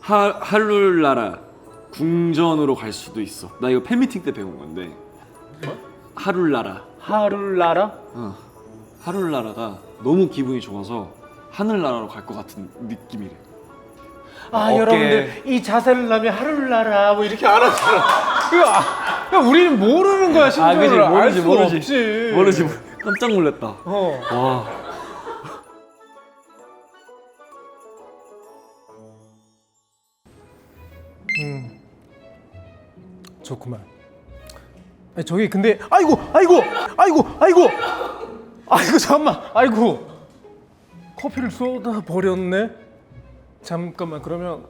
하룰나라 궁전으로 갈 수도 있어. 나 이거 팬미팅 때 배운 건데. 뭐? 하룰나라. 하룰나라? 하룰나라가 너무 기분이 좋아서 하늘나라로 갈 것 같은 느낌이래. 여러분들 이 자세를 하면 하룰나라 뭐 이렇게 안 하잖아. 야, 우리는 모르는 거야 심지어를 알 수가 없지. 모르지. 깜짝 놀랐다. 와. 좋구만. 아니, 저기 근데 아이고 잠깐만. 아이고 커피를 쏟아 버렸네. 잠깐만. 그러면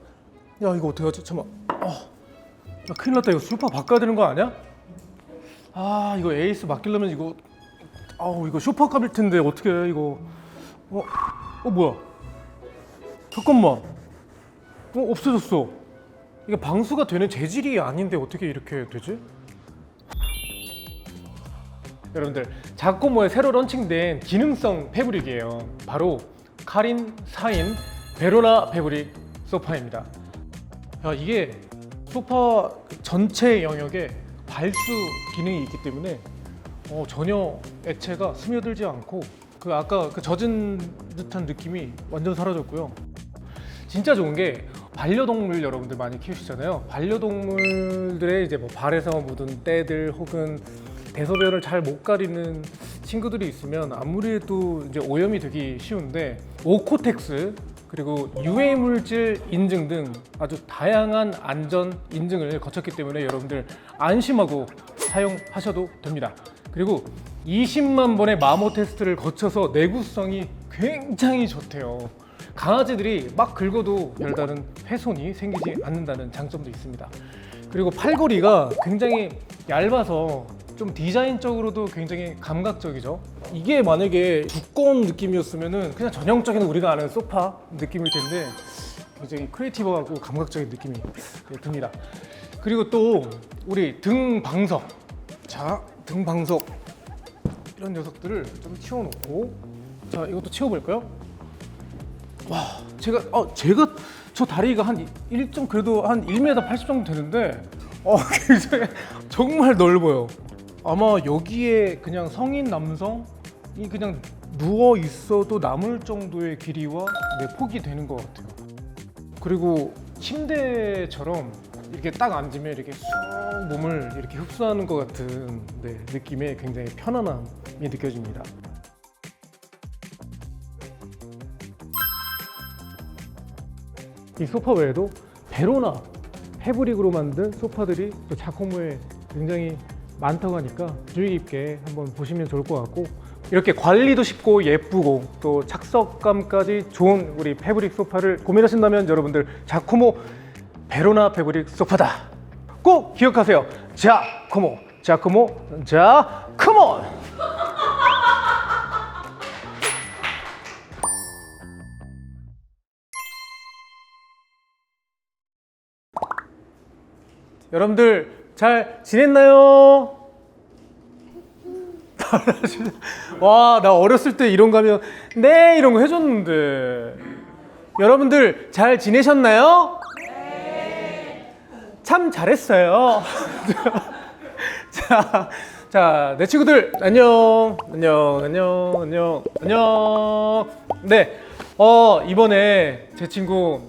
야 이거 어떡하지? 잠깐만. 야, 큰일 났다. 이거 소파 바꿔야 되는 거 아니야? 이거 에이스 맡기려면 이거 이거 쇼파값일 텐데 어떻게 해 이거. 뭐야? 잠깐만. 없어졌어. 이게 방수가 되는 재질이 아닌데 어떻게 이렇게 되지? 여러분들, 자코모의 새로 런칭된 기능성 패브릭이에요. 바로 카린 4인 베로나 패브릭 소파입니다. 야, 이게 소파 전체 영역에 발수 기능이 있기 때문에 전혀 액체가 스며들지 않고 아까 그 젖은 듯한 느낌이 완전 사라졌고요. 진짜 좋은 게 반려동물 여러분들 많이 키우시잖아요. 반려동물들의 이제 뭐 발에서 묻은 때들 혹은 대소변을 잘 못 가리는 친구들이 있으면 아무래도 이제 오염이 되기 쉬운데 오코텍스 그리고 유해 물질 인증 등 아주 다양한 안전 인증을 거쳤기 때문에 여러분들 안심하고 사용하셔도 됩니다. 그리고 20만 번의 마모 테스트를 거쳐서 내구성이 굉장히 좋대요. 강아지들이 막 긁어도 별다른 훼손이 생기지 않는다는 장점도 있습니다. 그리고 팔걸이가 굉장히 얇아서 좀 디자인적으로도 굉장히 감각적이죠. 이게 만약에 두꺼운 느낌이었으면 그냥 전형적인 우리가 아는 소파 느낌일 텐데 굉장히 크리에이티브하고 감각적인 느낌이 듭니다. 그리고 또 우리 등 방석, 자, 등 방석 이런 녀석들을 좀 치워놓고, 자, 이것도 치워볼까요? 와, 제가 저 다리가 그래도 한 1m 80 정도 되는데 굉장히 정말 넓어요. 아마 여기에 그냥 성인 남성이 그냥 누워 있어도 남을 정도의 길이와 폭이 되는 것 같아요. 그리고 침대처럼 이렇게 딱 앉으면 이렇게 쑥 몸을 이렇게 흡수하는 것 같은 느낌의 굉장히 편안함이 느껴집니다. 이 소파 외에도 베로나 패브릭으로 만든 소파들이 또 자코모에 굉장히 많다고 하니까 주의 깊게 한번 보시면 좋을 것 같고, 이렇게 관리도 쉽고 예쁘고 또 착석감까지 좋은 우리 패브릭 소파를 고민하신다면 여러분들 자코모 베로나 패브릭 소파다. 꼭 기억하세요. 자코모. 여러분들 잘 지냈나요? 와, 나 어렸을 때 이런 거 하면 네 이런 거 해줬는데. 여러분들 잘 지내셨나요? 네. 참 잘했어요. 자, 내 친구들 안녕. 네. 이번에 제 친구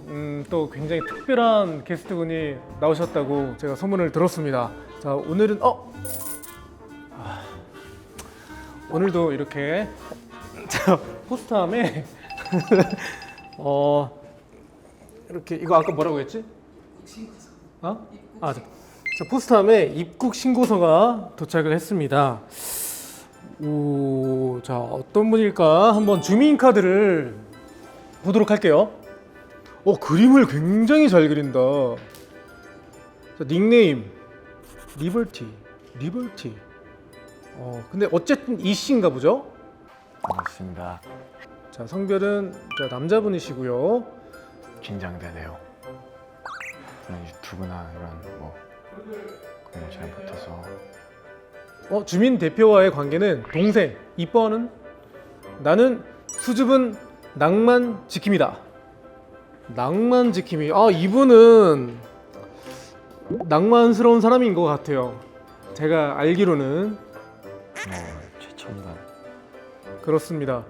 또 굉장히 특별한 게스트분이 나오셨다고 제가 소문을 들었습니다. 자, 오늘은 오늘도 이렇게 포스터함에 이렇게 이거 아까 뭐라고 했지? 자, 포스터함에 입국 신고서가 도착을 했습니다. 자, 어떤 분일까 한번 주민 카드를 보도록 할게요. 그림을 굉장히 잘 그린다. 자, 닉네임 리버티. 근데 어쨌든 이 씨인가 보죠? 반갑습니다. 자, 성별은 남자분이시고요. 긴장되네요. 이런 유튜브나 이런 그런 잘 못해서. 주민 대표와의 관계는 동생. 이뻐하는? 나는 수줍은 낭만 지킴이다. 낭만 지킴이. 아, 이분은 낭만스러운 사람인 것 같아요. 제가 알기로는 최첨단. 그렇습니다.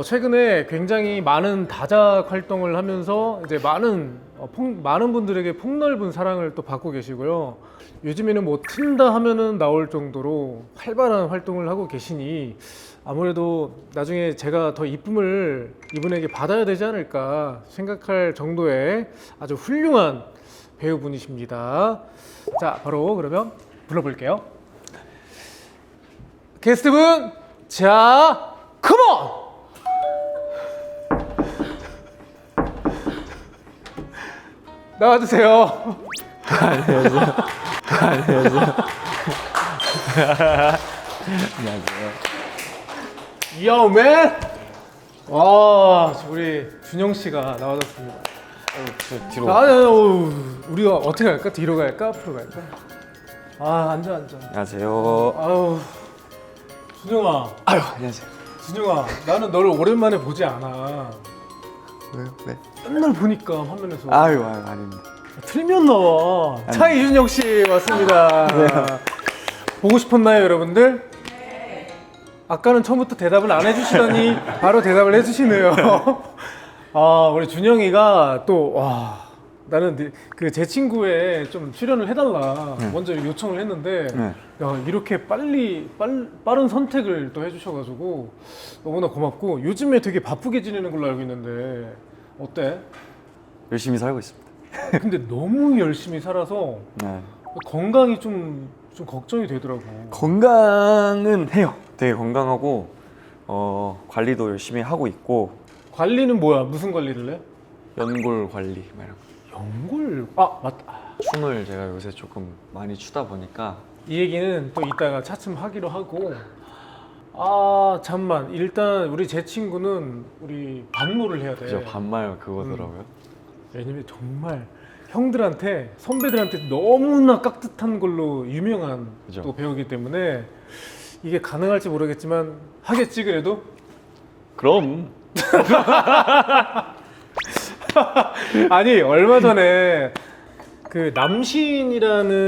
최근에 굉장히 많은 다작 활동을 하면서 이제 많은 분들에게 폭넓은 사랑을 또 받고 계시고요. 요즘에는 뭐 튼다 하면은 나올 정도로 활발한 활동을 하고 계시니 아무래도 나중에 제가 더 이쁨을 이분에게 받아야 되지 않을까 생각할 정도의 아주 훌륭한 배우분이십니다. 자, 바로 그러면 불러볼게요. 게스트분, 자, 컴온! 나와주세요. 안녕하세요. Yo, man! 와, 우리 준영 씨가 나와줬습니다. 뒤로. 우리가 어떻게 갈까? 뒤로 갈까? 앞으로 갈까? 앉아. 안녕하세요. 아유, 준영아. 아유, 안녕하세요. 준영아, 나는 너를 오랜만에 보지 않아. 왜요? 네. 맨날 보니까 화면에서. 아유, 아닙니다. 틀면 나와. 차이준영 씨 왔습니다. 보고 싶었나요, 여러분들? 아까는 처음부터 대답을 안 해주시더니 바로 대답을 해주시네요. 우리 준영이가 또 나는 그 제 친구에 좀 출연을 해달라 먼저 요청을 했는데 야, 이렇게 빠른 선택을 또 해주셔가지고 너무나 고맙고 요즘에 되게 바쁘게 지내는 걸로 알고 있는데 어때? 열심히 살고 있습니다. 근데 너무 열심히 살아서 네. 건강이 좀 걱정이 되더라고. 건강은 해요. 되게 건강하고 관리도 열심히 하고 있고. 관리는 뭐야? 무슨 관리를 해? 연골 관리 막 이런 거. 연골? 맞다. 춤을 제가 요새 조금 많이 추다 보니까. 이 얘기는 또 이따가 차츰 하기로 하고. 잠만. 일단 우리 제 친구는 우리 반모를 해야 돼. 그죠, 반말 그거더라고요. 왜냐면 정말 형들한테 선배들한테 너무나 깍듯한 걸로 유명한 그죠. 또 배우기 때문에 이게 가능할지 모르겠지만 하겠지 그래도? 그럼. 아니 얼마 전에 그 남신이라는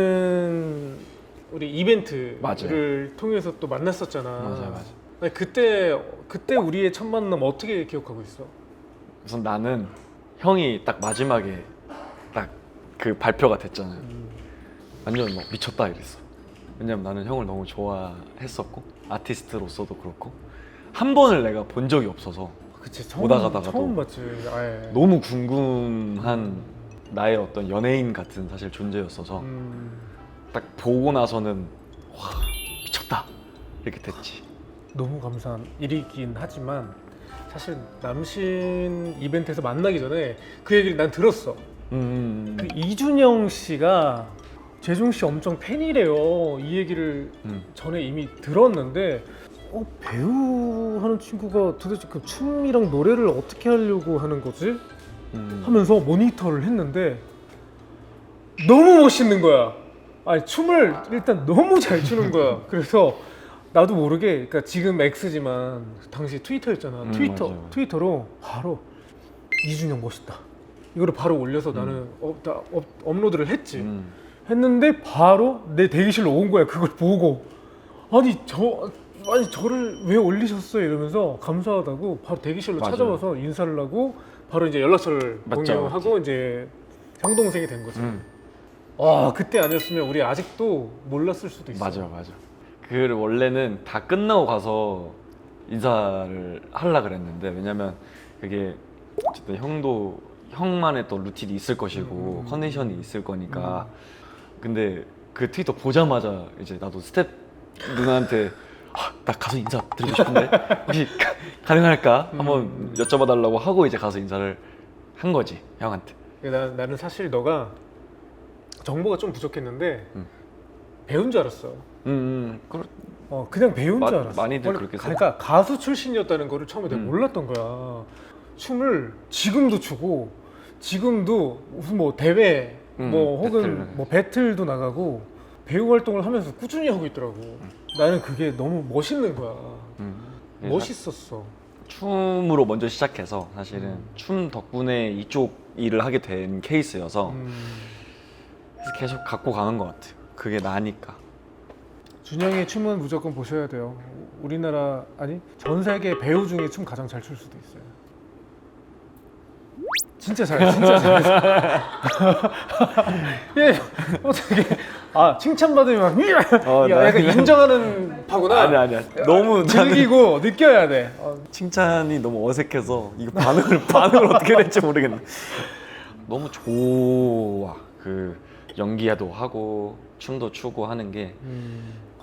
우리 이벤트를 맞아요. 통해서 또 만났었잖아. 맞아요. 아니, 그때 우리의 첫 만남 어떻게 기억하고 있어? 우선 나는 형이 딱 마지막에 딱 그 발표가 됐잖아요. 완전 막 미쳤다 이랬어. 왜냐면 나는 형을 너무 좋아했었고 아티스트로서도 그렇고 한 번을 내가 본 적이 없어서 그치, 오다 가다가도 처음 봤지. 아예. 너무 궁금한 나의 어떤 연예인 같은 사실 존재였어서 딱 보고 나서는 와 미쳤다 이렇게 됐지. 너무 감사한 일이긴 하지만 사실 남신 이벤트에서 만나기 전에 그 얘기를 난 들었어. 그 이준영 씨가 재중 씨 엄청 팬이래요. 이 얘기를 전에 이미 들었는데 배우 하는 친구가 도대체 그 춤이랑 노래를 어떻게 하려고 하는 거지? 하면서 모니터를 했는데 너무 멋있는 거야. 아니 춤을 일단 너무 잘 추는 거야. 그래서 나도 모르게, 그러니까 지금 X지만 당시 트위터였잖아. 맞아요. 트위터로 바로 이준영 멋있다. 이거를 바로 올려서 나는 업로드를 했지. 했는데 바로 내 대기실로 온 거야. 그걸 보고 아니 저를 왜 올리셨어요? 이러면서 감사하다고 바로 대기실로 맞아요. 찾아와서 인사를 하고 바로 이제 연락처를 맞죠, 공유하고 이제 형 동생이 된 거지. 그때 아니었으면 우리 아직도 몰랐을 수도 있어. 맞아. 그 원래는 다 끝나고 가서 인사를 하려고 그랬는데 왜냐면 그게 어쨌든 형만의 또 루틴이 있을 것이고 컨디션이 있을 거니까. 근데 그 트위터 보자마자 이제 나도 스텝 누나한테 나 가서 인사 드리고 싶은데 혹시 가능할까 한번 여쭤봐달라고 하고 이제 가서 인사를 한 거지 형한테. 나는 사실 너가 정보가 좀 부족했는데 배운 줄 알았어. 그냥 배운 줄 알았어. 많이들 그렇게 그러니까 가수 출신이었다는 거를 처음에 내가 몰랐던 거야. 춤을 지금도 추고 지금도 무슨 뭐 대회 혹은 뭐 배틀도 나가고 배우 활동을 하면서 꾸준히 하고 있더라고. 나는 그게 너무 멋있는 거야. 멋있었어. 춤으로 먼저 시작해서 사실은 춤 덕분에 이쪽 일을 하게 된 케이스여서 그래서 계속 갖고 가는 것 같아요. 그게 나니까. 준영의 춤은 무조건 보셔야 돼요. 우리나라 아니 전 세계 배우 중에 춤 가장 잘 출 수도 있어요. 진짜 잘해, 진짜 잘해. 예, 어떻게 칭찬받으면 야, 약간 인정하는 파구나. 아니야. 너무 즐기고 느껴야 돼. 칭찬이 너무 어색해서 이거 반응을 어떻게 될지 모르겠네. 너무 좋아. 그 연기도 하고 춤도 추고 하는 게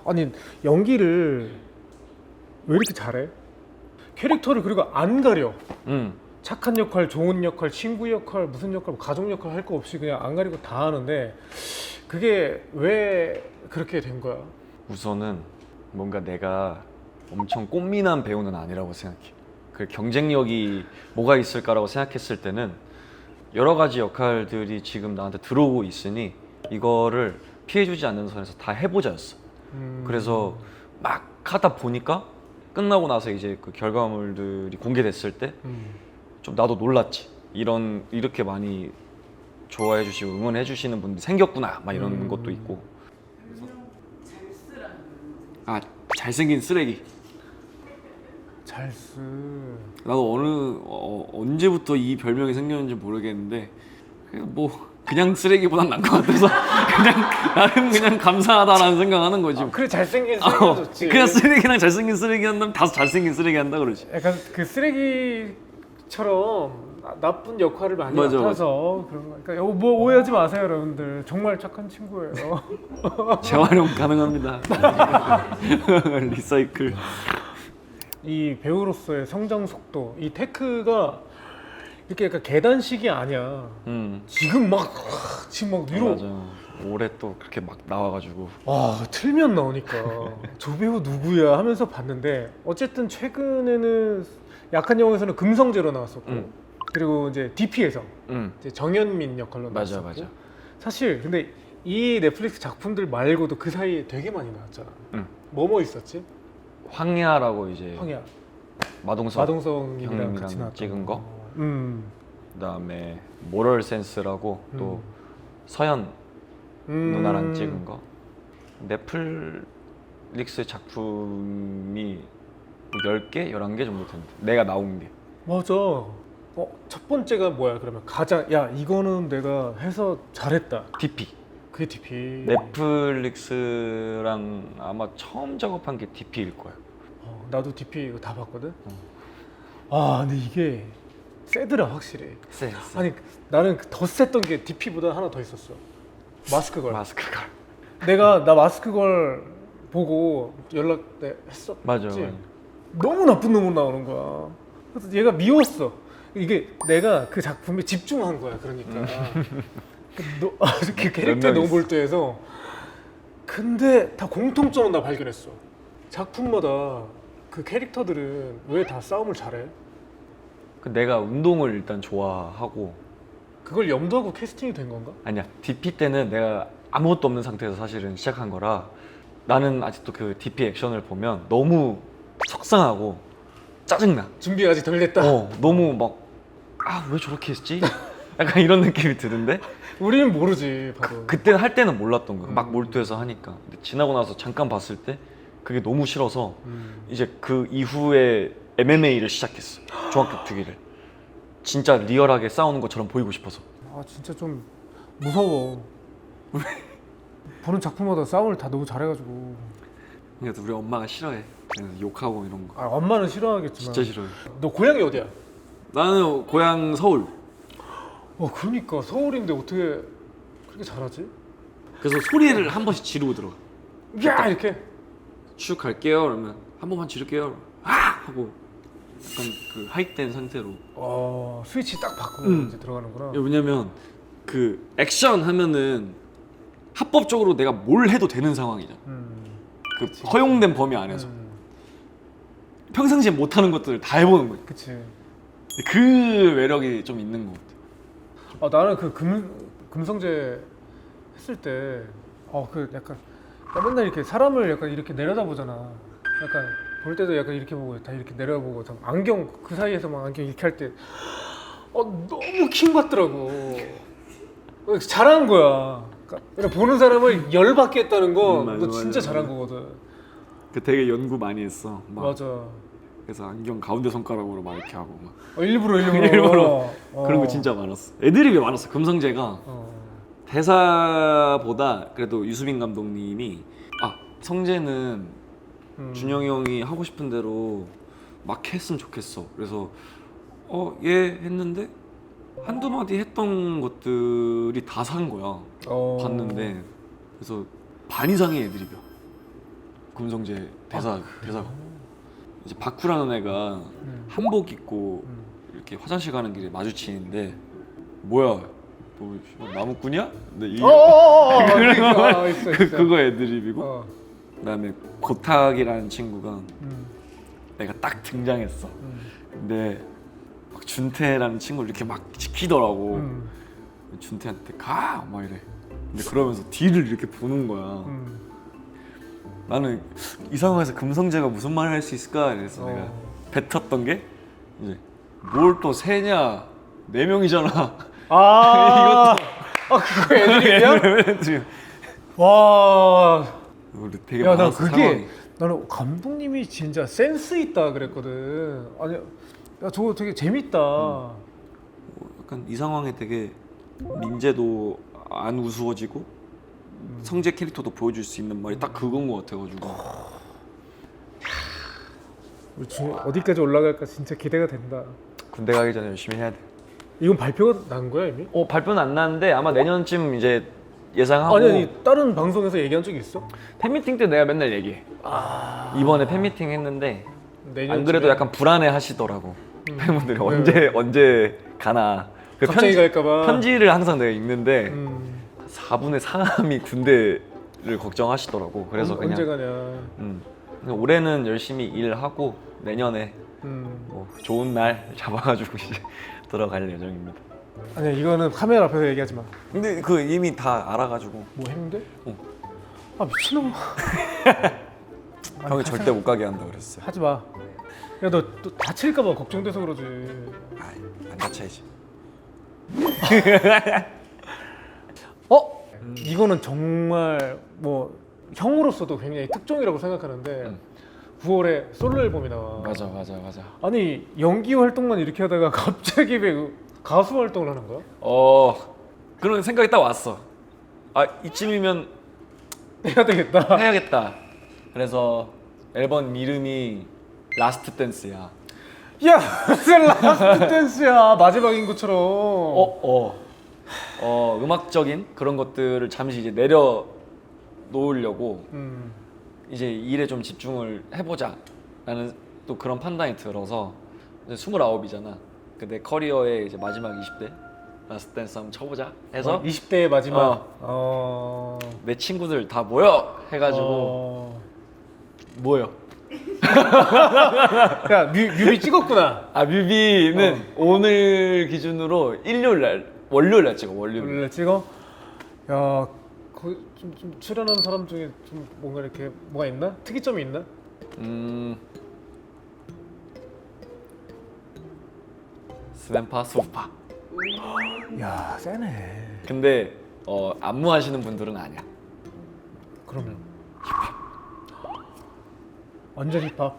아니 연기를 왜 이렇게 잘해? 캐릭터를 그리고 안 가려. 착한 역할, 좋은 역할, 친구 역할, 무슨 역할, 가족 역할 할 거 없이 그냥 안 가리고 다 하는데 그게 왜 그렇게 된 거야? 우선은 뭔가 내가 엄청 꽃미남 배우는 아니라고 생각해. 그 경쟁력이 뭐가 있을까라고 생각했을 때는 여러 가지 역할들이 지금 나한테 들어오고 있으니 이거를 피해주지 않는 선에서 다 해보자였어. 그래서 막 하다 보니까 끝나고 나서 이제 그 결과물들이 공개됐을 때 좀 나도 놀랐지. 이렇게 많이 좋아해 주시고 응원해 주시는 분들이 생겼구나 막 이런 것도 있고. 아 잘생긴 쓰레기. 잘쓰. 나도 언제부터 이 별명이 생겼는지 모르겠는데 그냥 쓰레기보단 나은 것 같아서 나는 그냥 감사하다라는 생각하는 거지. 그래 잘생긴 쓰레기가 좋지. 그냥 쓰레기랑 잘생긴 쓰레기 한다면 다섯 잘생긴 쓰레기 한다 그러지. 약간 그 쓰레기처럼 나쁜 역할을 많이 맞아, 맡아서 그런 거. 그러니까 뭐 오해하지 마세요, 여러분들. 정말 착한 친구예요. 재활용 가능합니다. 리사이클. 이 배우로서의 성장 속도, 이 테크가 이렇게 약간 계단식이 아니야. 지금 막 위로. 맞아. 올해 또 그렇게 막 나와가지고. 틀면 나오니까 저 배우 누구야 하면서 봤는데 어쨌든 최근에는 약한 영웅에서는 금성재로 나왔었고 그리고 이제 DP에서 이제 정현민 역할로 나왔었고. 맞아. 사실 근데 이 넷플릭스 작품들 말고도 그 사이에 되게 많이 나왔잖아. 뭐 있었지? 황야라고 이제 황야. 마동석이랑 마동석이랑 같이 나왔던 찍은 거. 그다음에 모럴 센스라고 또 서현 누나랑 찍은 거. 넷플릭스 작품이 10개, 11개 정도 되는데 내가 나온 게. 맞아. 첫 번째가 뭐야? 그러면 이거는 내가 해서 잘했다. DP. 그게 DP. 넷플릭스랑 아마 처음 작업한 게 DP일 거야. 나도 DP 이거 다 봤거든. 근데 이게 세더라 확실히. 쎄. 아니 나는 더 셌던 게 DP보다 하나 더 있었어. 마스크걸. 나 마스크걸 보고 연락했어. 맞아. 너무 나쁜 놈으로 나오는 거야. 그래서 얘가 미웠어. 이게 내가 그 작품에 집중한 거야. 그러니까 그 캐릭터에 너무 몰두해서. 근데 다 공통점은 나 발견했어. 작품마다 그 캐릭터들은 왜 다 싸움을 잘해? 내가 운동을 일단 좋아하고. 그걸 염두하고 캐스팅이 된 건가? 아니야. DP 때는 내가 아무것도 없는 상태에서 사실은 시작한 거라 나는 아직도 그 DP 액션을 보면 너무 속상하고 짜증나. 준비가 아직 덜 됐다. 너무 왜 저렇게 했지? 약간 이런 느낌이 드는데 우리는 모르지. 봐도. 그때는 할 때는 몰랐던 거야. 막 몰두해서 하니까. 근데 지나고 나서 잠깐 봤을 때 그게 너무 싫어서 이제 그 이후에 MMA를 시작했어. 종합격 투기를. 진짜 리얼하게 싸우는 것처럼 보이고 싶어서. 진짜 좀 무서워. 보는 작품마다 싸움을 다 너무 잘해가지고. 그래도 우리 엄마가 싫어해. 그냥 욕하고 이런 거. 엄마는 싫어하겠지만. 진짜 싫어해. 너 고향이 어디야? 나는 고향 서울. 그러니까 서울인데 어떻게 그렇게 잘하지? 그래서 소리를 한 번씩 지르고 들어가. 야 이렇게. 쭉 갈게요. 그러면 한 번만 지를게요. 하고 약간 그 하이된 상태로. 스위치 딱 바꾸고 이제 들어가는구나. 왜냐면 그 액션 하면은 합법적으로 내가 뭘 해도 되는 상황이잖아. 그 허용된 범위 안에서 평상시에 못하는 것들을 다 해보는 거야. 그치. 그 매력이 좀 있는 것 같아. 나는 그 금성재 했을 때 그 약간 나 맨날 이렇게 사람을 약간 이렇게 내려다보잖아. 약간 볼 때도 약간 이렇게 보고 다 이렇게 내려보고 다 안경 그 사이에서 막 안경 이렇게 할 때 너무 킹 받더라고. 잘한 거야. 그러니까 보는 사람을 열받게 했다는 건 맞아, 너 맞아, 진짜 잘한 맞아. 거거든. 그 되게 연구 많이 했어. 막 맞아. 그래서 안경 가운데 손가락으로 막 이렇게 하고 막 일부러 일부러. 어. 그런 거 진짜 많았어. 애드립이 많았어. 금성재가 어. 대사보다 그래도 유수빈 감독님이 성재는 준영이 형이 하고 싶은 대로 막 했으면 좋겠어. 그래서 얘 했는데 한두 마디 했던 것들이 다 산 거야. 봤는데 그래서 반 이상의 애드립이야. 금성재 대사가 이제 바쿠라는 애가 한복 입고 이렇게 화장실 가는 길에 마주치는데 뭐야 너 나무꾼이야? 근데 이 있어. 그거 애드립이고 어. 그다음에 고탁이라는 친구가 내가 딱 등장했어. 근데 막 준태라는 친구를 이렇게 막 지키더라고. 준태한테 가! 막 이래. 근데 그러면서 뒤를 이렇게 보는 거야. 나는 이 상황에서 금성재가 무슨 말을 할 수 있을까? 그래서 내가 뱉었던 게 이제 뭘 또 세냐? 4명이잖아. 그거 애드립이야? 와. 우리 되게 야, 나 많았어, 그게 상황이. 나는 감독님이 진짜 센스 있다 그랬거든. 아니, 야 저거 되게 재밌다. 약간 이 상황에 되게 민재도 안 우스워지고 성재 캐릭터도 보여줄 수 있는 말이 딱 그건 것 같아가지고 우리 어디까지 올라갈까 진짜 기대가 된다. 군대 가기 전에 열심히 해야 돼. 이건 발표가 난 거야 이미? 발표는 안 나는데 아마 내년쯤 이제 예상하고. 아니 다른 방송에서 얘기한 적 있어? 팬미팅 때 내가 맨날 얘기해. 이번에 팬미팅 했는데 안 그래도 약간 불안해 하시더라고. 팬분들이 언제 가나. 그 갑자기 갈까봐. 편지를 항상 내가 읽는데 4분의 3이 군대를 걱정하시더라고. 그래서 그냥 언제 가냐. 그냥 올해는 열심히 일하고 내년에 뭐 좋은 날 잡아가지고 이제 들어갈 예정입니다. 아니야 이거는 카메라 앞에서 얘기하지 마. 근데 그 이미 다 알아가지고 뭐 했는데? 어. 미친놈아. 형이 절대 못 가게 한다 그랬어요. 하지 마. 야 너 또 다칠까봐 걱정돼서 그러지. 안 다쳐야지. 이거는 정말 뭐 형으로서도 굉장히 특종이라고 생각하는데 9월에 솔로 앨범이 나와. 맞아. 아니 연기 활동만 이렇게 하다가 갑자기 왜 가수 활동을 하는 거야? 그런 생각이 딱 왔어. 이쯤이면 해야 되겠다. 해야겠다. 그래서 앨범 이름이 라스트 댄스야. 야 무슨 라스트 댄스야 마지막인 것처럼. 음악적인 그런 것들을 잠시 이제 내려 놓으려고 이제 일에 좀 집중을 해보자 라는 또 그런 판단이 들어서 이제 29이잖아. 내 커리어의 이제 마지막 20대 라스트 댄스 한번 쳐보자 해서 20대의 마지막. 내 친구들 다 모여 해가지고 모여. 야 뮤비 찍었구나. 뮤비는 오늘 기준으로 월요일 날 찍어. 원래 찍어? 야 거기 좀 출연하는 사람 중에 좀 뭔가 이렇게 뭐가 있나? 특이점이 있나? 스ven파 소파. 야 세네. 근데 안무하시는 분들은 아니야. 그러면 완전 힙합.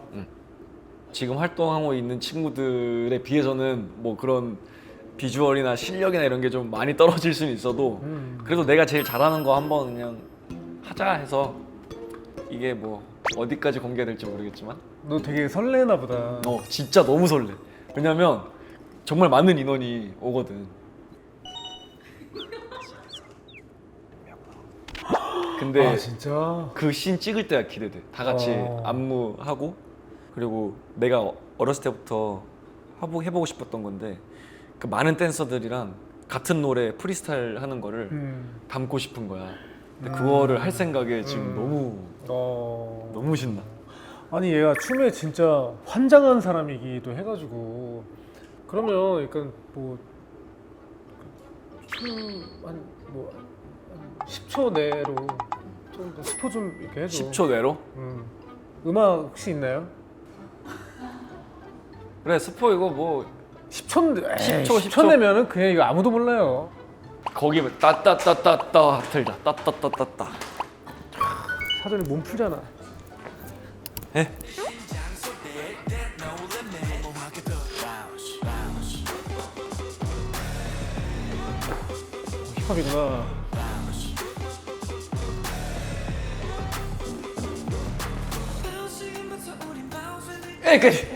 지금 활동하고 있는 친구들에 비해서는 뭐 그런 비주얼이나 실력이나 이런 게 좀 많이 떨어질 수는 있어도 그래도 내가 제일 잘하는 거 한번 그냥 하자 해서 이게 뭐 어디까지 공개될지 모르겠지만 너 되게 설레나 보다. 진짜 너무 설레. 왜냐면 정말 많은 인원이 오거든. 근데 진짜? 그 씬 찍을 때가 기대돼. 다 같이 안무하고 그리고 내가 어렸을 때부터 해보고 싶었던 건데 그 많은 댄서들이랑 같은 노래 프리스타일 하는 거를 담고 싶은 거야. 근데 그거를 할 생각에 지금 너무 신나. 아니 얘가 춤에 진짜 환장한 사람이기도 해가지고 그러면 약간 뭐 춤 한 뭐 10초 내로 좀 스포 좀 이렇게 해줘. 10초 내로? 음악 혹시 있나요? 그래 스포 이거 뭐 10초 10초, 10초 내면은 그냥 이거 아무도 몰라요. 거기 따따따따따 틀자 따따따따따. 사전에 몸 풀잖아. 예. 힙합이구나. 여기까지.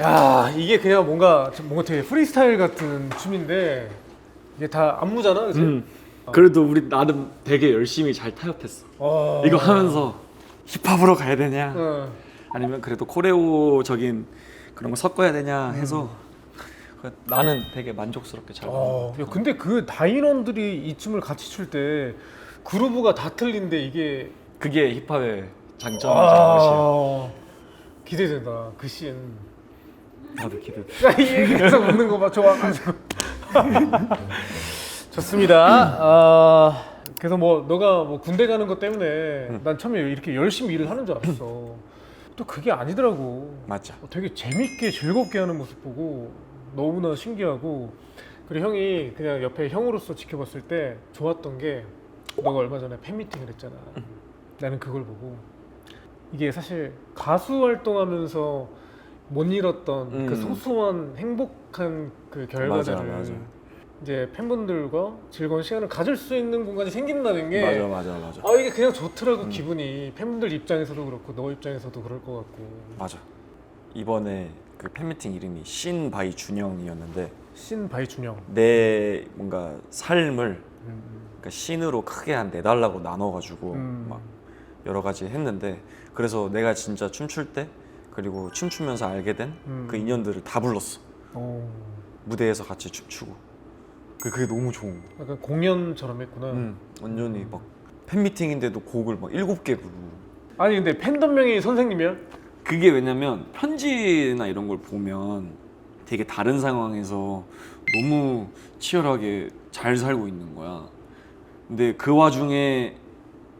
야, 이게 그냥 뭔가 되게 프리스타일 같은 춤인데 이게 다 안무잖아, 그치? 그래도 우리 나름 되게 열심히 잘 타협했어. 이거 하면서 힙합으로 가야 되냐 아니면 그래도 코레오적인 그런 거 섞어야 되냐 해서 나는 되게 만족스럽게 잘. 야, 근데 그 다인원들이 이 춤을 같이 출 때 그루브가 다 틀린데 이게 그게 힙합의 장점이지. 기대된다. 그 씬. 나도 기대. 야, 이 얘기에서 웃는 거 봐. 좋아가지고. 좋습니다. 그래서 뭐 너가 뭐 군대 가는 것 때문에 난 처음에 이렇게 열심히 일을 하는 줄 알았어. 또 그게 아니더라고. 맞아. 되게 재밌게 즐겁게 하는 모습 보고 너무나 신기하고, 그리고 형이 그냥 옆에 형으로서 지켜봤을 때 좋았던 게 너가 얼마 전에 팬미팅을 했잖아. 나는 그걸 보고 이게 사실 가수 활동하면서 못 이뤘던 그 소소한 행복한 그 결과들을 맞아. 이제 팬분들과 즐거운 시간을 가질 수 있는 공간이 생긴다는 게 맞아. 이게 그냥 좋더라고. 기분이 팬분들 입장에서도 그렇고 너 입장에서도 그럴 것 같고. 맞아. 이번에 그 팬미팅 이름이 신 바이 준영이었는데 신 바이 준영. 내 뭔가 삶을 그러니까 신으로 크게 한 4달라고 나눠가지고 막 여러 가지 했는데, 그래서 내가 진짜 춤출 때 그리고 춤추면서 알게 된 그 인연들을 다 불렀어. 무대에서 같이 춤추고 그게 너무 좋은 거야. 약간 공연처럼 했구나. 완전히 막 팬미팅인데도 곡을 막 7개 부르고. 아니 근데 팬덤명이 선생님이야? 그게 왜냐면 편지나 이런 걸 보면 되게 다른 상황에서 너무 치열하게 잘 살고 있는 거야. 근데 그 와중에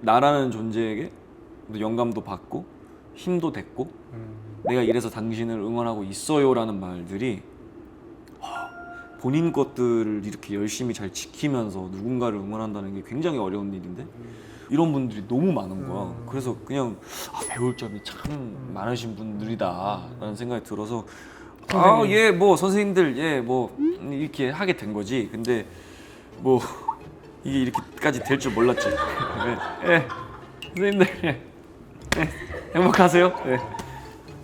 나라는 존재에게 영감도 받고 힘도 됐고 내가 이래서 당신을 응원하고 있어요라는 말들이 본인 것들을 이렇게 열심히 잘 지키면서 누군가를 응원한다는 게 굉장히 어려운 일인데 이런 분들이 너무 많은 거야. 그래서 그냥 배울 점이 참 많으신 분들이다 라는 생각이 들어서 예 뭐 선생님들 예 뭐 이렇게 하게 된 거지. 근데 뭐 이게 이렇게까지 될 줄 몰랐지. 예 선생님들 예, 행복하세요.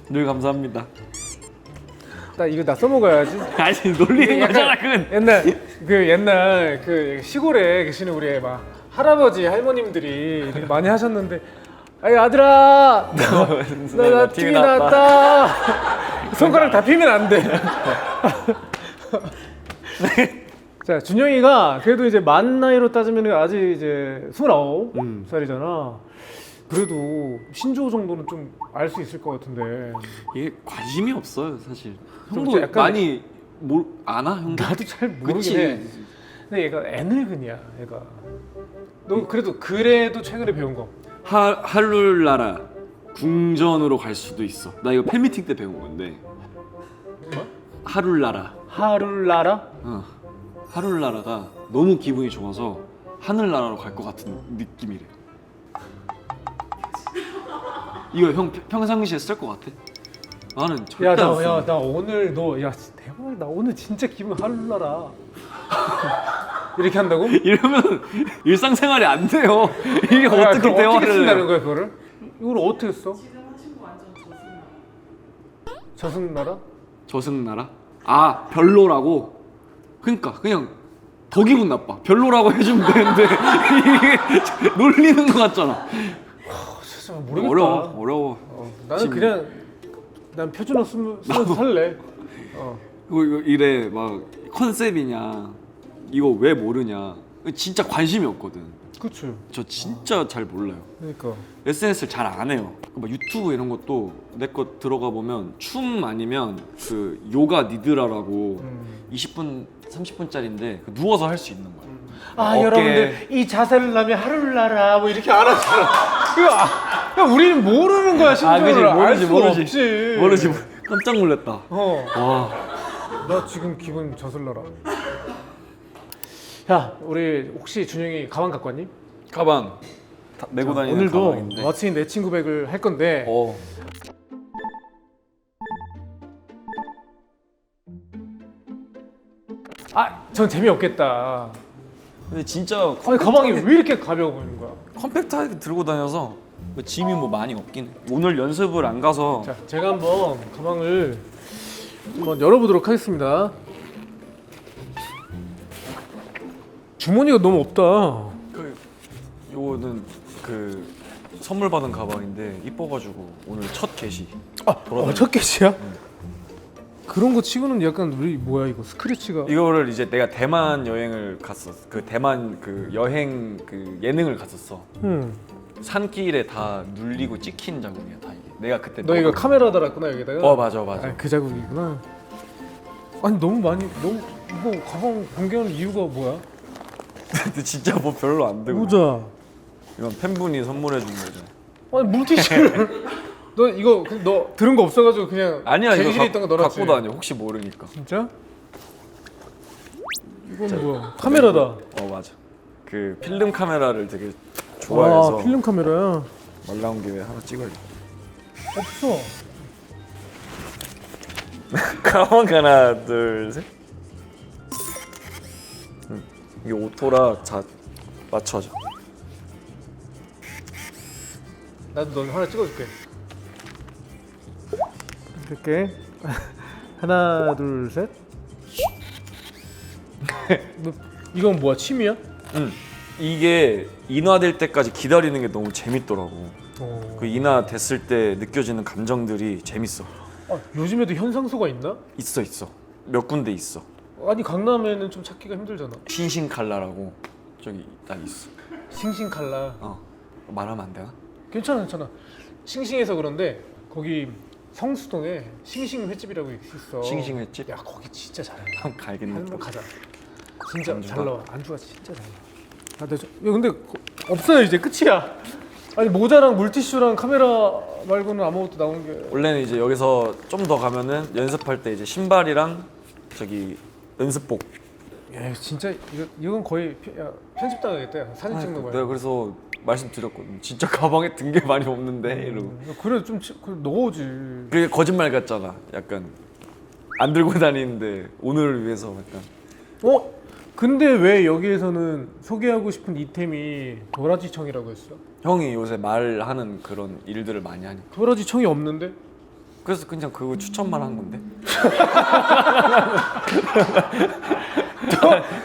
늘 감사합니다. 나 이거 나 써먹어야지. 아니 놀리는 거잖아 그건. 옛날 그 시골에 계시는 우리 막 할아버지 할머님들이 되게 많이 하셨는데, 아이 아들아 나 TV 나왔다. 손가락 다 피면 안 돼. 자, 준영이가 그래도 이제 만 나이로 따지면 아직 이제 29살이잖아. 그래도 신조어 정도는 좀 알 수 있을 것 같은데. 이게 관심이 없어요 사실. 좀 형도 약간- 많이 아나 형도? 나도 잘 모르긴 그치. 해. 근데 얘가 애늙은이야. 얘가. 너 그래도 최근에 배운 거. 하룰나라 궁전으로 갈 수도 있어. 나 이거 팬미팅 때 배운 건데. 뭐? 하룰나라. 하룰나라? 하룰나라가 너무 기분이 좋아서 하늘나라로 갈 것 같은 느낌이래. 이거 형 평상시에 쓸 것 같아? 나는 절대 안 써. 나 오늘 대박. 나 오늘 진짜 기분 하룰나라. 이렇게 한다고? 이러면 일상생활이 안 돼요. 이게 어떻게 그럼 대화를 어떻게 쓴다는 해요? 거야 그거를? 이걸 어떻게 써? 지금 하신 거 완전 저승나. 저승나라? 저승나라? 아 별로라고? 그러니까 그냥 더 기분 나빠. 별로라고 해주면 되는데 이게 놀리는 것 같잖아. 진짜 모르겠다. 어려워. 나는 지금- 그냥 난 표준어 쓰면서 살래. 이거 이래 막 컨셉이냐 이거 왜 모르냐 진짜 관심이 없거든. 그쵸. 저 진짜 잘 몰라요. 그러니까. SNS를 잘 안 해요. 막 유튜브 이런 것도 내 거 들어가 보면 춤 아니면 그 요가 니드라라고 20분 30분짜리인데 누워서 할 수 있는 거야. 아 어깨- 여러분들 이 자세를 하면 하루를 날아 뭐 이렇게 안 하잖아. 그거 우리는 모르는 거야 신조어를 알 수가 없지. 모르지. 깜짝 놀랐다. 와. 나 지금 기분 저슬러라. 야 우리 혹시 준영이 가방 갖고 왔니? 가방 다 메고 다니는 오늘도 가방인데. 왓츠인 내 친구 백을 할 건데 어. 전 재미없겠다. 근데 진짜 아니 가방이 왜 이렇게 가벼워 보이는 거야? 컴팩트하게 들고 다녀서 뭐 짐이 뭐 많이 없긴 해. 오늘 연습을 안 가서 자 제가 한번 가방을 한번 열어보도록 하겠습니다. 주머니가 너무 없다. 요거는 그 선물 받은 가방인데 이뻐가지고 오늘 첫 게시. 첫 개시야? 그런 거 치고는 약간 우리 뭐야 이거 스크래치가 이거를 이제 내가 대만 여행을 갔었어. 그 대만 그 여행 그 예능을 갔었어. 산길에 다 눌리고 찍힌 자국이야 다 이게. 내가 그때 너 이거 카메라 달았구나 여기다가. 맞아. 그 자국이구나. 아니 너무 이거 가방 공개하는 이유가 뭐야? 근데 진짜 뭐 별로 안 되고. 모자. 이건 팬분이 선물해 준 거죠. 아니 물티슈를. 너 이거 너 들은 거 없어가지고 그냥 아니야 이거 재질에 있던 거 넣어놨지. 갖고 다녀. 혹시 모르니까. 진짜? 이건 뭐야? 카메라다. 맞아. 그 필름 카메라를 되게 좋아해서 필름 카메라야. 말 나온 김에 하나 찍어야겠다. 없어. 가방 하나 둘 셋. 이게 오토라 자 맞춰줘. 나도 넌 하나 찍어줄게. 이렇게 하나 둘 셋. 너 이건 뭐야 침이야? 이게 인화될 때까지 기다리는 게 너무 재밌더라고. 어. 그 인화 됐을 때 느껴지는 감정들이 재밌어. 요즘에도 현상소가 있나? 있어. 몇 군데 있어. 아니 강남에는 좀 찾기가 힘들잖아. 신신칼라라고 저기 딱 있어. 싱싱칼라. 말하면 안 되나? 괜찮아. 싱싱해서 그런데 거기 성수동에 싱싱 횟집이라고 있어. 싱싱 횟집? 야 거기 진짜 잘해. 한번 가야겠네. 한번 가자. 진짜 안주가? 잘 나와. 안주가 진짜 잘 나와. 야 근데 없어요 이제 끝이야. 아니 모자랑 물티슈랑 카메라 말고는 아무것도 나온 게. 원래는 이제 여기서 좀 더 가면은 연습할 때 이제 신발이랑 저기 연습복. 야 진짜 이건 거의 편집 당하겠다. 야, 사진 찍는 거야. 내가 그래서 말씀드렸거든. 진짜 가방에 든 게 많이 없는데 이러고. 그래 좀 넣어오지. 그게 거짓말 같잖아. 약간 안 들고 다니는데 오늘을 위해서 약간. 근데 왜 여기에서는 소개하고 싶은 이템이 도라지청이라고 했어? 형이 요새 말하는 그런 일들을 많이 하니까. 도라지청이 없는데? 그래서 그냥 그거 추천만 한 건데.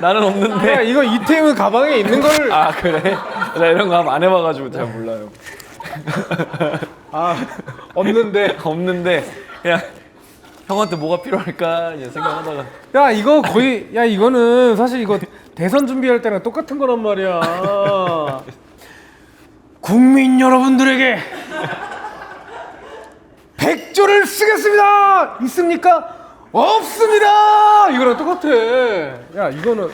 나는 없는데. 야 이거 이템은 가방에 있는 걸. 아 그래? 나 이런 거 안 해봐가지고 잘 몰라요. 없는데. 없는데 그냥 형한테 뭐가 필요할까 이제 생각하다가. 야 이거 거의 이거는 사실 이거 대선 준비할 때랑 똑같은 거란 말이야. 국민 여러분들에게 100조를 쓰겠습니다. 있습니까? 없습니다. 이거랑 똑같아. 야 이거는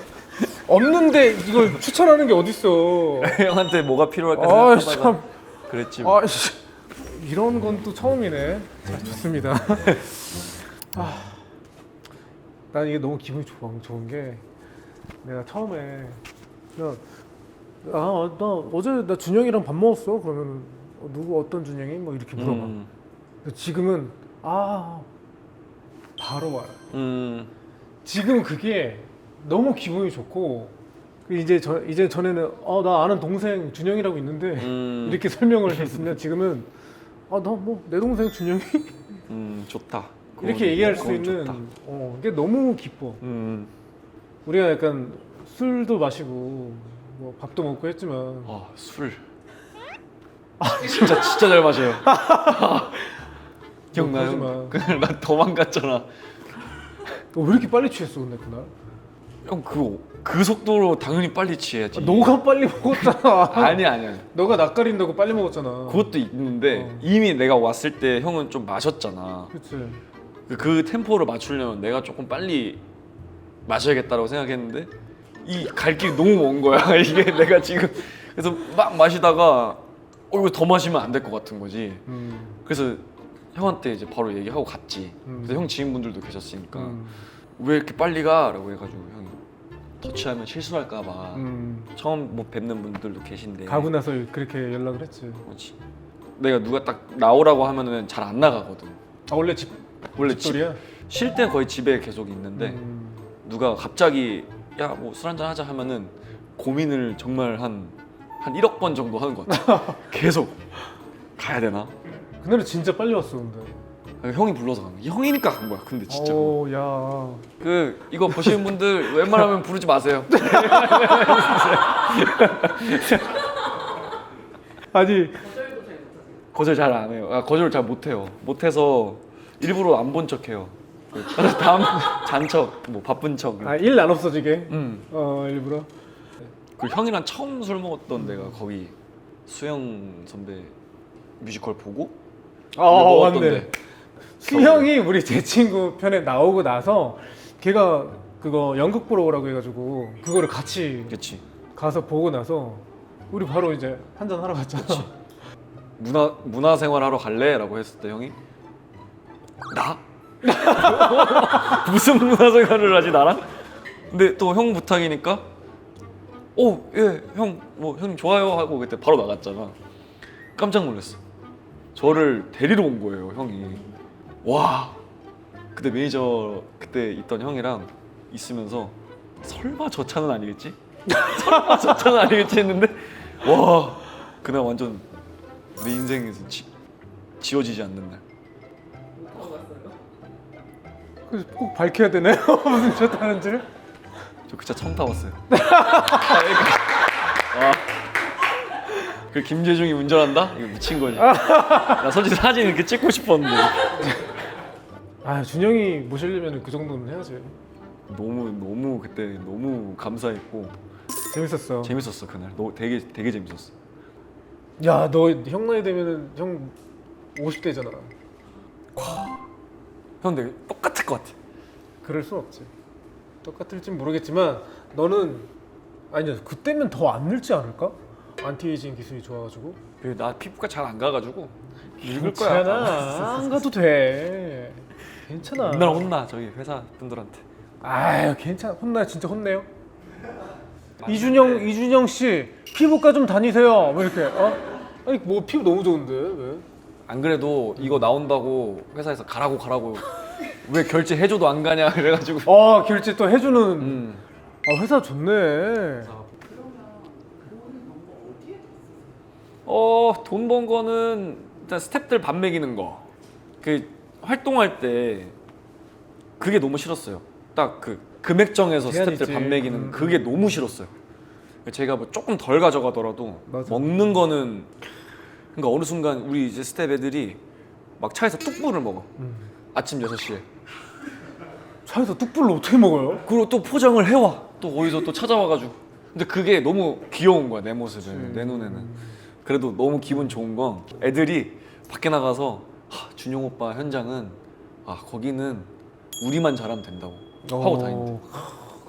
없는데 이걸 추천하는 게 어딨어. 형한테 뭐가 필요할까 아 생각하다가 참. 그랬지 뭐. 이런 건 또 처음이네. 자, 좋습니다. 난 이게 너무 기분이 좋은 게 내가 처음에 나 어제 나 준영이랑 밥 먹었어. 그러면 누구 어떤 준영이 뭐 이렇게 물어봐. 근데 지금은 바로 와요. 지금 그게 너무 기분이 좋고 이제 전에는 나 아는 동생 준영이라고 있는데 이렇게 설명을 했으면 지금은 나 뭐 내 동생 준영이 좋다. 이렇게 얘기할 수 그건 있는 좋다. 이게 너무 기뻐. 우리가 약간 술도 마시고 뭐 밥도 먹고 했지만 술. 진짜 잘 마셔요. 기억나요? 뭐 그날 나 도망갔잖아. 너 왜 이렇게 빨리 취했어 근데 그날? 형 그 속도로 당연히 빨리 취해야지. 너가 빨리 먹었잖아. 아니야. 너가 낯가린다고 빨리 먹었잖아. 그것도 있는데 이미 내가 왔을 때 형은 좀 마셨잖아. 그치. 그 템포를 맞추려면 내가 조금 빨리 마셔야겠다라고 생각했는데 이 갈 길이 너무 먼 거야. 이게 내가 지금 그래서 막 마시다가 이거 더 마시면 안 될 것 같은 거지. 그래서 형한테 이제 바로 얘기하고 갔지. 그래서 형 지인분들도 계셨으니까 왜 이렇게 빨리 가? 라고 해가지고 형이 터치하면 실수할까 봐 처음 뭐 뵙는 분들도 계신데 가고 나서 그렇게 연락을 했지. 뭐지? 내가 누가 딱 나오라고 하면은 잘 안 나가거든. 아 원래 집 원래 집돌이야? 쉴 때 거의 집에 계속 있는데 누가 갑자기 야 뭐 술 한잔 하자 하면은 고민을 정말 한 1억 번 정도 하는 것 같아. 계속 가야 되나? 그날은 진짜 빨리 왔어 근데. 형이 불러서 간 거야. 형이니까 간 거야. 근데 진짜 오, 야. 이거 보시는 분들 웬만하면 부르지 마세요. 아니 거절 잘 안 해요. 거절 잘 못 해요. 못해서 일부러 안 본 척해요. 다음 잔척, 뭐 바쁜 척. 일 안 없어지게. 음. 일부러. 그 형이랑 처음 술 먹었던 데가 거기 수영 선배 뮤지컬 보고 먹었던데. 맞네. 수영이 우리 제 친구 편에 나오고 나서 걔가 그거 연극 보러 오라고 해가지고 그거를 같이 그렇지. 가서 보고 나서 우리 바로 이제 한잔 하러 갔잖아. 문화생활 하러 갈래?라고 했을 때 형이 나? 무슨 문화생활을 하지 나랑? 근데 또 형 부탁이니까 예, 형 뭐 형님 좋아요 하고 그때 바로 나갔잖아. 깜짝 놀랐어. 저를 데리러 온 거예요, 형이. 와. 그때 매니저 그때 있던 형이랑 있으면서 설마 저 차는 아니겠지? 설마 저 차는 아니겠지 했는데 와. 그날 완전 내 인생에서 지워지지 않는 날. 그래서 꼭 밝혀야 되나요? 무슨 좋다는지? 저 그 차 처음 타봤어요. 그 김재중이 운전한다? 이거 미친 거지. 나 솔직히 사진 이렇게 찍고 싶었는데 준영이 모시려면 그 정도는 해야지. 너무 그때 너무 감사했고 재밌었어. 재밌었어 그날. 되게 재밌었어. 야, 너 형 나이 되면은 형 50대잖아. 형 근데 똑같을 것 같아. 그럴 순 없지. 똑같을진 모르겠지만 너는 아니야 그때면 더 안 늙지 않을까? 안티에이징 기술이 좋아가지고. 나 피부가 잘 안 가가지고 늙을 거야. 괜찮아. 안 가도 돼. 괜찮아. 맨날 혼나 저기 회사 분들한테. 아유 괜찮아. 혼나 진짜 혼내요. 이준영 씨 피부과 좀 다니세요. 뭐 이렇게 아니 뭐 피부 너무 좋은데 왜? 안 그래도 이거 나온다고 회사에서 가라고 왜 결제 해줘도 안 가냐 그래가지고. 결제 또 해주는. 회사 좋네. 돈 번 거는 일단 스태프들 밥 먹이는 거. 그 활동할 때 그게 너무 싫었어요. 딱 그 금액 정해서 제한이지. 스태프들 밥 먹이는 그게 너무 싫었어요. 제가 뭐 조금 덜 가져가더라도 맞아. 먹는 거는 그러니까 어느 순간 우리 이제 스태프 애들이 막 차에서 뚝불을 먹어. 아침 6시에. 차에서 뚝불을 어떻게 먹어요? 그리고 또 포장을 해와. 또 어디서 또 찾아와가지고. 근데 그게 너무 귀여운 거야 내 모습을. 내 눈에는. 그래도 너무 기분 좋은 건 애들이 밖에 나가서 준용 오빠 현장은 거기는 우리만 잘하면 된다고 하고 다닌대.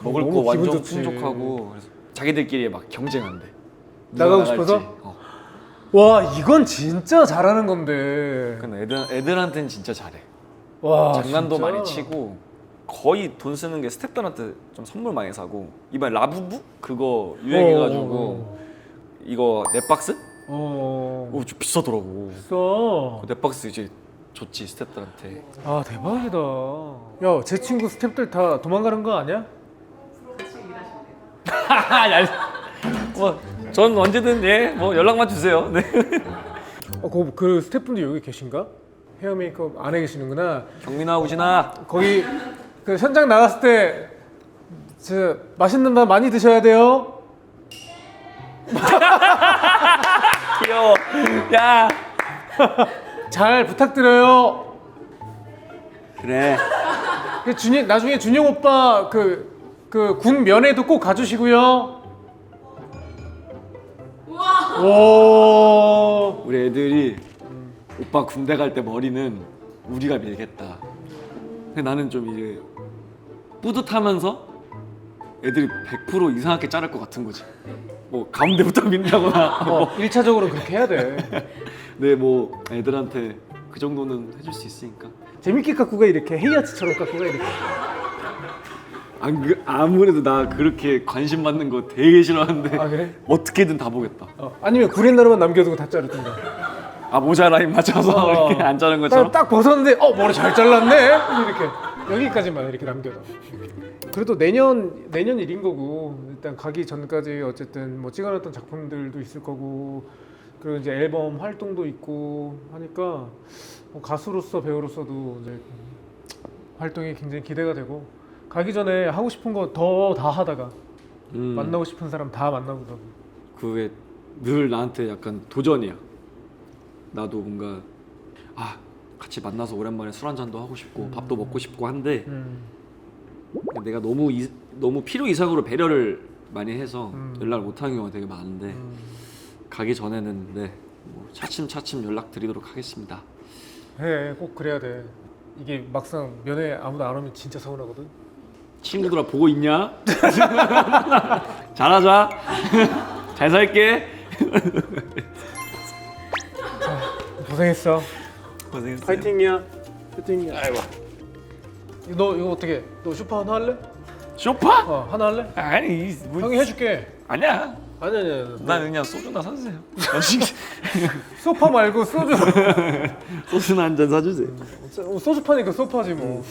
먹을 거 너무 기분 완전 좋지. 풍족하고 그래서 자기들끼리 막 경쟁한대. 나가고 누가 싶어서? 나갈지. 와 이건 진짜 잘하는 건데. 근데 애들한테는 진짜 잘해. 와 장난도 진짜? 많이 치고 거의 돈 쓰는 게 스태프들한테 좀 선물 많이 사고 이번에 라부부 그거 유행해가지고 이거 넷박스? 좀 비싸더라고. 비싸. 넷박스 이제 줬지 스태프들한테. 대박이다. 야 제 친구 스태프들 다 도망가는 거 아니야? 전 언제든 뭐 연락만 주세요. 네. 그 스태프분들 여기 계신가? 헤어 메이크업 안에 계시는구나. 경민아 우진아. 거기 그 현장 나갔을 때 맛있는 밥 많이 드셔야 돼요. 귀여워. 야. 잘 부탁드려요. 그래. 나중에 준영 오빠 그 군 면회도 꼭 가주시고요. 우와. 오. 우리 애들이 오빠 군대 갈 때 머리는 우리가 밀겠다. 근데 나는 좀 이제 뿌듯하면서 애들이 100% 이상하게 자를 것 같은 거지. 뭐 가운데부터 민다거나. 1차적으로 그렇게 해야 돼. 네, 뭐 애들한테 그 정도는 해줄 수 있으니까. 재밌게 깎고가 이렇게 헤이아츠처럼 깎고가 이렇게. 아무래도 나 그렇게 관심 받는 거 되게 싫어하는데 아 그래? 어떻게든 다 보겠다. 아니면 구렛나루만 남겨두고 다 자르든가. 아 모자 라인 맞춰서 이렇게 안 자른 것처럼. 딱 벗었는데 머리 잘 잘랐네. 이렇게 여기까지만 이렇게 남겨둬. 그래도 내년 일인 거고 일단 가기 전까지 어쨌든 뭐 찍어놨던 작품들도 있을 거고 그리고 이제 앨범 활동도 있고 하니까 뭐 가수로서 배우로서도 이제 활동이 굉장히 기대가 되고 가기 전에 하고 싶은 거 더 다 하다가 만나고 싶은 사람 다 만나고 가고. 그게 늘 나한테 약간 도전이야. 나도 뭔가 같이 만나서 오랜만에 술 한잔도 하고 싶고 밥도 먹고 싶고 한데 내가 너무 필요 이상으로 배려를 많이 해서 연락을 못하는 경우가 되게 많은데 가기 전에는 뭐 차츰차츰 연락 드리도록 하겠습니다. 꼭 그래야 돼. 이게 막상 면회 아무도 안 오면 진짜 서운하거든. 친구들아 보고 있냐? 잘하자. 잘 살게. 고생했어. 고생했어. 파이팅이야. 파이팅이야. 아이고. 너 이거 어떻게? 너 슈퍼 하나 할래? 쇼파? 하나 할래? 아니 형이 해줄게. 아니야. 아니야. 난 그냥 소주나 사주세요. 소파 말고 소주. 소주나 한 잔 사주세요. 소주 파니까 소파지 뭐.